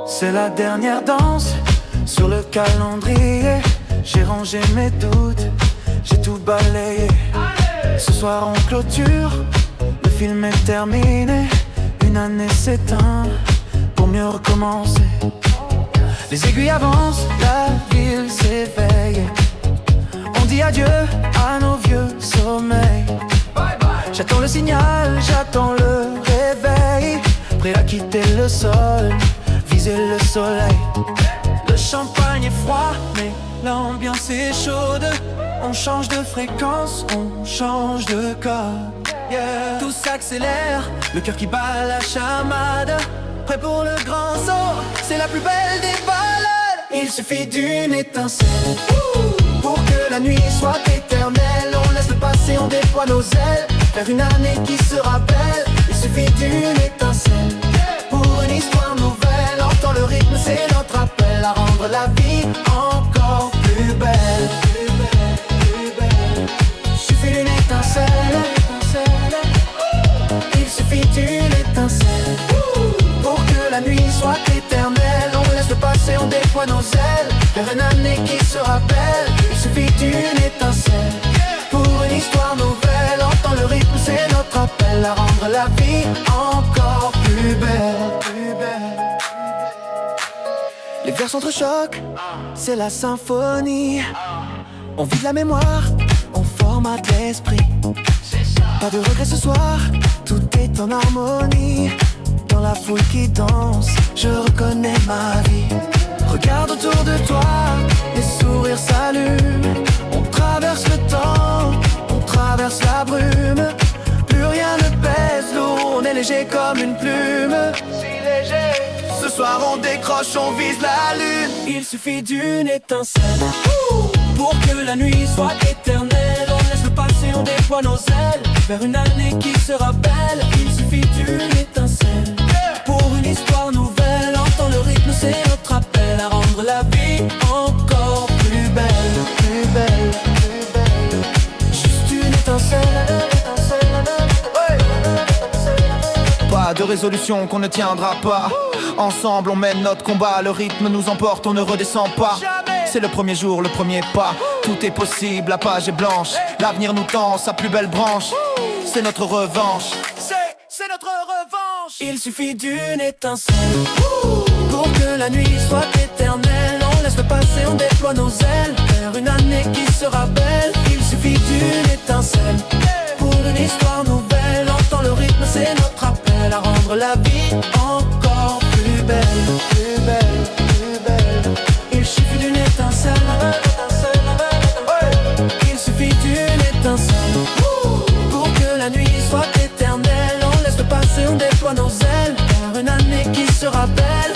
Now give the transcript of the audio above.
C'est la dernière danse sur le calendrier. J'ai rangé mes doutes, j'ai tout balayé. Ce soir on clôture, le film est terminé. Une année s'éteint pour mieux recommencer. Les aiguilles avancent, la ville s'éveille. On dit adieu à nos vieux sommeils. J'attends le signal, j'attends le réveil. Prêt à quitter le sol, viser le soleil. Le champagne est froid, mais l'ambiance est chaude. On change de fréquence, on change de code. Yeah. Tout s'accélère, le cœur qui bat la chamade. Prêt pour le grand saut, c'est la plus belle des balades. Il suffit d'une étincelle pour que la nuit soit éternelle. On laisse le passé, on déploie nos ailes vers une année qui se rappelle. Il suffit d'une étincelle pour une histoire nouvelle. Entends le rythme, c'est notre appel à rendre la vie encore plus belle. Il suffit d'une étincelle. Il suffit d'une étincelle pour que la nuit soit éternelle. On laisse le passé, on déploie nos ailes vers une année qui se rappelle. Il suffit d'une étincelle pour une histoire nouvelle. Entends le rythme, c'est notre appel à rendre la vie encore plus belle. Les vers s'entrechoquent, c'est la symphonie. On vide la mémoire, on formate l'esprit. Pas de regrets ce soir, tout est en harmonie. Dans la foule qui danse, je reconnais ma vie. Regarde autour de toi, les sourires s'allument. On traverse le temps, on traverse la brume. Plus rien ne pèse lourd, on est léger comme une plume. Si léger. Ce soir on décroche, on vise la lune. Il suffit d'une étincelle pour que la nuit soit éternelle. On laisse le passé, on déploie nos ailes vers une année qui se rappelle. Il suffit d'une étincelle pour une histoire nouvelle. Entends le rythme, c'est notre appel à rendre la vie encore plus belle. Plus belle, plus belle. Juste une étincelle. Pas de résolution qu'on ne tiendra pas. Ensemble on mène notre combat. Le rythme nous emporte, on ne redescend pas. C'est le premier jour, le premier pas. Tout est possible, la page est blanche. L'avenir nous tend sa plus belle branche. C'est notre revanche. C'est notre revanche. Il suffit d'une étincelle pour que la nuit soit éternelle. On laisse le passé, on déploie nos ailes vers une année qui se rappelle. Il suffit d'une étincelle pour une histoire nouvelle. Entends le rythme, c'est notre appel à rendre la vie encore plus belle. Plus belle, plus belle. Il suffit d'une étincelle. Il suffit d'une étincelle pour que la nuit soit éternelle. On laisse le passé, on déploie nos ailes vers une année qui se rappelle.